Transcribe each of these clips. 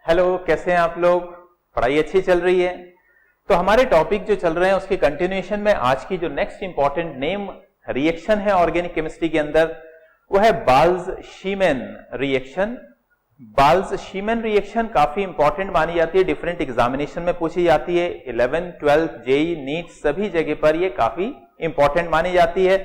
Hello, कैसे हैं आप लोग? पढ़ाई अच्छी चल रही है? तो हमारे टॉपिक जो चल रहे हैं उसके कंटिन्यूएशन में आज की जो नेक्स्ट इंपॉर्टेंट नेम रिएक्शन है ऑर्गेनिक केमिस्ट्री के अंदर वो है बाल्ज-शीमैन रिएक्शन। बाल्ज-शीमैन रिएक्शन काफी इंपॉर्टेंट मानी जाती है, डिफरेंट एग्जामिनेशन में पूछी जाती है, 11, 12, जेई, नीट सभी जगह पर ये काफी इंपॉर्टेंट मानी जाती है।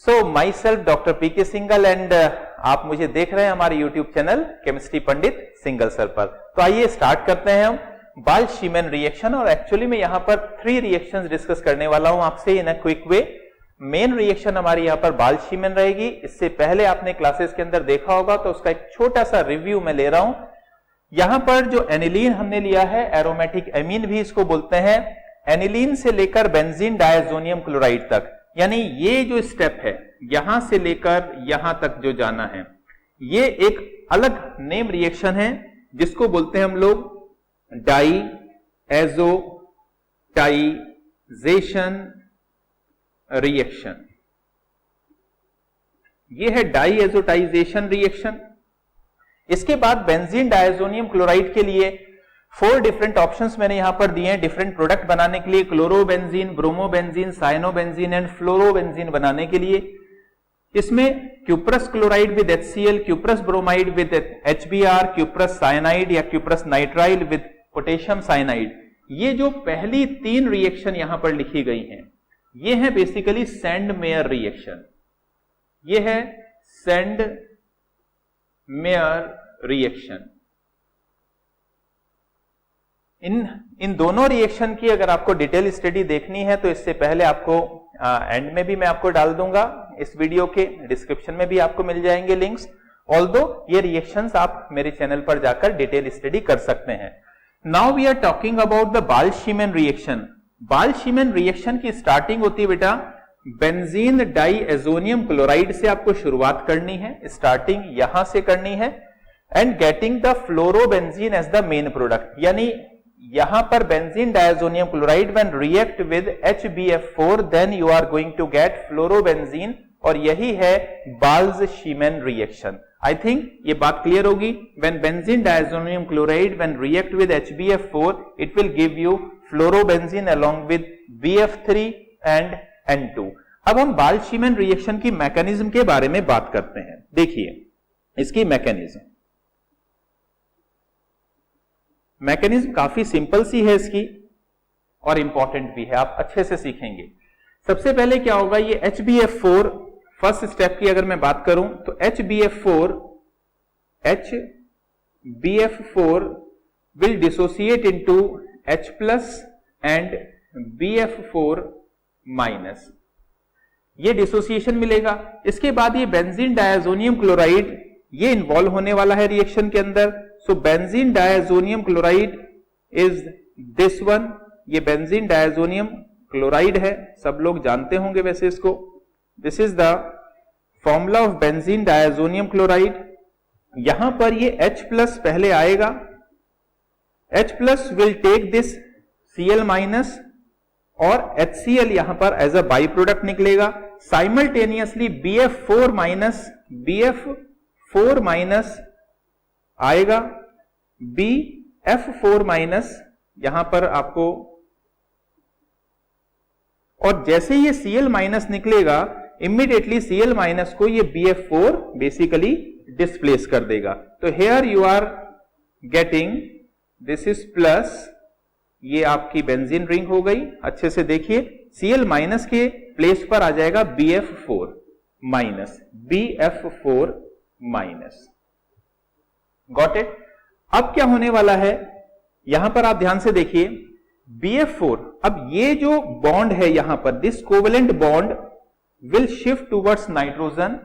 So my self doctor PK Singal एंड आप मुझे देख रहे हैं हमारे YouTube channel chemistry Pandit Singal sir पर। तो आइए स्टार्ट करते हैं हम बाल्ज-शीमैन रिएक्शन। और एक्चुअली मैं यहाँ पर 3 रिएक्शंस डिस्कस करने वाला हूं आपसे in a quick way. Main reaction हमारी यहाँ पर बाल्ज-शीमैन रहेगी। इससे पहले आपने क्लासेस के अंदर देखा होगा तो उसका एक छोटा सा रिव्यू मैं ले रहा हूं। यहाँ पर जो एनिलीन हमने लिया है, एरोमेटिक एमीन भी इसको बोलते हैं, एनिलीन से लेकर बेंजीन डायजोनियम क्लोराइड तक, यानी ये जो स्टेप है यहां से लेकर यहां तक जो जाना है, ये एक अलग नेम रिएक्शन है जिसको बोलते हैं हम लोग डाईएज़ोटाइजेशन रिएक्शन। ये है डाईएज़ोटाइजेशन रिएक्शन। इसके बाद बेंजीन डायजोनियम क्लोराइड के लिए 4 डिफरेंट ऑप्शंस मैंने यहां पर दिए हैं डिफरेंट प्रोडक्ट बनाने के लिए, chlorobenzene, bromobenzene, cyanobenzene and fluorobenzene बनाने के लिए। इसमें cuprous chloride with HCl, cuprous bromide with HBr, cuprous cyanide या cuprous nitrile with potassium cyanide, ये जो पहली 3 रिएक्शन यहां पर लिखी गई हैं ये है बेसिकली सैंडमेयर रिएक्शन। ये है सैंडमेयर रिएक्शन। इन दोनों रिएक्शन की अगर आपको डिटेल स्टडी देखनी है तो इससे पहले आपको एंड में भी मैं आपको डाल दूंगा, इस वीडियो के डिस्क्रिप्शन में भी आपको मिल जाएंगे लिंक्स। ऑल्दो ये रिएक्शंस आप मेरे चैनल पर जाकर डिटेल स्टडी कर सकते हैं। Now we are talking about the Balz Schiemann reaction. Balz Schiemann reaction की स्टार्टिंग होती है बेटा बेंजीन डाईएज़ोनियम क्लोराइड से आपको शुरुआत करनी है, स्टार्टिंग यहां से करनी है, and getting the fluorobenzene as the main product, यानी यहां पर benzene diazonium chloride when react with HbF4 then you are going to get fluorobenzene, और यही है बाल्ज-शीमैन रिएक्शन। आई थिंक ये बात क्लियर होगी। When benzene diazonium chloride when react with HbF4 it will give you fluorobenzene along with BF3 and N2। अब हम बाल्ज-शीमैन reaction की mechanism के बारे में बात करते हैं। देखिए इसकी मैकेनिज्म काफी सिंपल सी है इसकी और इंपॉर्टेंट भी है, आप अच्छे से सीखेंगे। सबसे पहले क्या होगा, ये HbF4 फर्स्ट स्टेप की अगर मैं बात करूं तो HbF4 will dissociate into H+ and BF4-, ये डिसोसिएशन मिलेगा। इसके बाद ये बेंजीन डायजोनियम क्लोराइड ये इन्वॉल्व होने वाला है रिएक्शन के अंदर। So benzene diazonium chloride is this one, ये बेंजीन डायजोनियम क्लोराइड है, सब लोग जानते होंगे वैसे इसको। This is the formula of benzene diazonium chloride. यहां पर ये H+ पहले आएगा, H+ will take this Cl- और HCl यहां पर एज अ बाई प्रोडक्ट निकलेगा। साइमल्टेनियसली BF4- आएगा, BF4- यहां पर आपको, और जैसे ये Cl- निकलेगा इमीडिएटली Cl- को ये BF4 बेसिकली डिस्प्लेस कर देगा। तो here you are getting this is plus, ये आपकी बेंजीन रिंग हो गई। अच्छे से देखिए Cl- के प्लेस पर आ जाएगा BF4-, गॉट इट। अब क्या होने वाला है यहां पर आप ध्यान से देखिए, BF4, अब ये जो बॉन्ड है यहां पर, this covalent bond will shift towards nitrogen.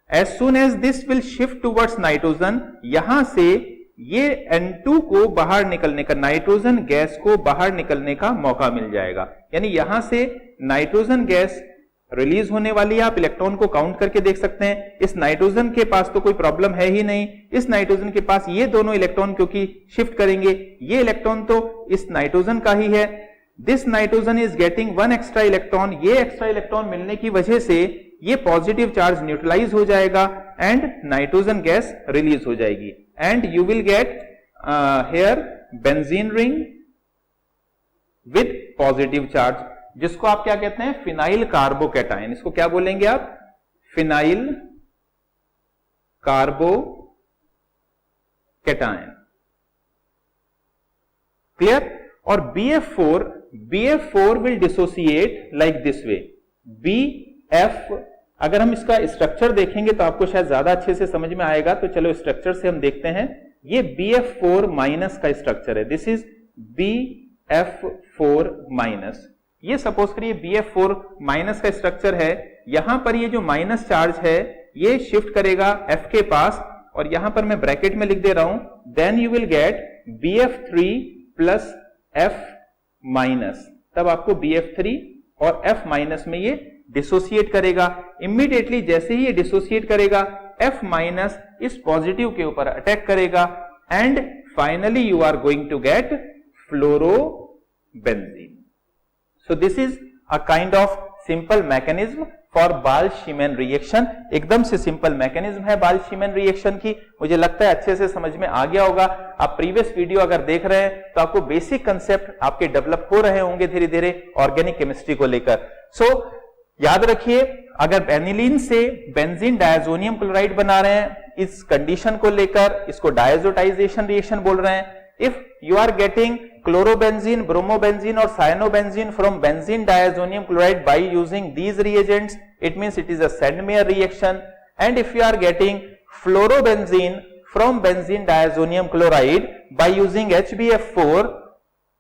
As soon as this will shift towards nitrogen, यहां से ये N2 को बाहर निकलने का, नाइट्रोजन गैस को बाहर निकलने का मौका मिल जाएगा। यानी यहां से नाइट्रोजन गैस रिलीज होने वाली है। आप इलेक्ट्रॉन को काउंट करके देख सकते हैं। इस नाइट्रोजन के पास तो कोई प्रॉब्लम है ही नहीं, इस नाइट्रोजन के पास ये दोनों इलेक्ट्रॉन क्योंकि शिफ्ट करेंगे, ये इलेक्ट्रॉन तो इस नाइट्रोजन का ही है। This nitrogen is getting 1 extra electron, ये एक्स्ट्रा इलेक्ट्रॉन मिलने की वजह से ये पॉजिटिव चार्ज न्यूट्रलाइज हो जाएगा एंड नाइट्रोजन गैस रिलीज हो जाएगी and you will get here benzene ring with positive charge, जिसको आप क्या कहते हैं, फिनाइल कार्बोकैटायन। इसको क्या बोलेंगे आप, फिनाइल कार्बोकैटायन। क्लियर? और BF4 will dissociate like this way. BF, अगर हम इसका स्ट्रक्चर देखेंगे तो आपको शायद ज्यादा अच्छे से समझ में आएगा, तो चलो स्ट्रक्चर से हम देखते हैं। ये BF4 माइनस का स्ट्रक्चर है, दिस इज BF4 माइनस। ये सपोज करिए BF4 माइनस का स्ट्रक्चर है, यहां पर ये जो माइनस चार्ज है ये शिफ्ट करेगा F के पास, और यहां पर मैं ब्रैकेट में लिख दे रहा हूं, then you will get BF3 plus F minus. तब आपको BF3 और F माइनस में ये डिसोसिएट करेगा। इमीडिएटली जैसे ही ये डिसोसिएट करेगा, F माइनस इस पॉजिटिव के ऊपर अटैक करेगा, and finally you are going to get fluorobenzene. So this is a kind of simple mechanism for Ball-Schiemann reaction। एकदम से सिंपल मैकेनिज्म है Ball-Schiemann रिएक्शन की। मुझे लगता है अच्छे से समझ में आ गया होगा। आप प्रीवियस वीडियो अगर देख रहे हैं तो आपको बेसिक कंसेप्ट आपके डेवलप हो रहे होंगे धीरे धीरे ऑर्गेनिक केमिस्ट्री को लेकर। सो याद रखिए, अगर एनिलीन से बेंजीन डायजोनियम क्लोराइड बना रहे हैं, इस कंडीशन को लेकर इसको डायजोटाइजेशन रिएक्शन बोल रहे हैं। If you are getting chlorobenzene, bromobenzene or cyanobenzene from benzene diazonium chloride by using these reagents, it means it is a Sandmeyer reaction. And if you are getting fluorobenzene from benzene diazonium chloride by using HBF4,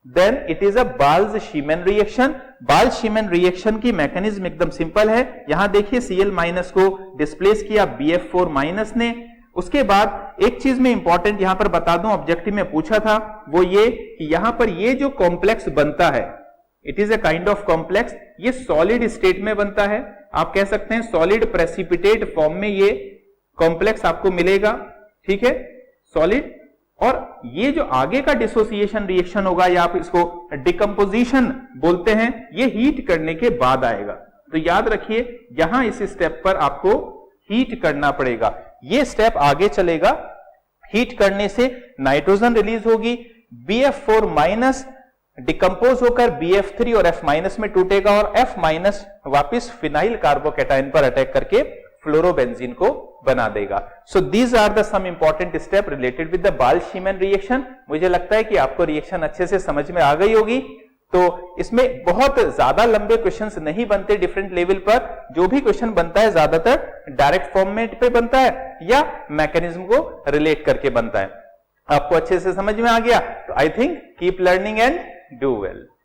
then it is a Ball-Schiemann reaction। Ball-Schiemann reaction की mechanism एकदम simple है। यहां देखिए Cl minus को displace किया BF4 minus ने। उसके बाद एक चीज में इंपॉर्टेंट यहां पर बता दूं, ऑब्जेक्टिव में पूछा था, वो ये कि यहां पर ये जो कॉम्प्लेक्स बनता है, it is a kind of complex, ये सॉलिड स्टेट में बनता है। आप कह सकते हैं सॉलिड प्रेसिपिटेट फॉर्म में ये कॉम्प्लेक्स आपको मिलेगा, ठीक है, सॉलिड। और ये जो आगे का डिसोसिएशन रिएक्शन होगा, या आप इसको डिकम्पोजिशन बोलते हैं, ये हीट करने के बाद आएगा। तो याद रखिए यहां इस स्टेप पर आपको हीट करना पड़ेगा। ये स्टेप आगे चलेगा, हीट करने से नाइट्रोजन रिलीज होगी, BF4 माइनस डिकम्पोज होकर BF3 और F माइनस में टूटेगा, और F माइनस वापिस फिनाइल कार्बोकैटायन पर अटैक करके फ्लोरोबेंजीन को बना देगा। So these are the some important step related with the Ball-Schiemann reaction. मुझे लगता है कि आपको रिएक्शन अच्छे से समझ में आ गई होगी। तो इसमें बहुत ज्यादा लंबे क्वेश्चंस नहीं बनते डिफरेंट लेवल पर। जो भी क्वेश्चन बनता है ज्यादातर डायरेक्ट फॉर्मेट पे बनता है या मैकेनिज्म को रिलेट करके बनता है। आपको अच्छे से समझ में आ गया? तो I think keep learning and do well.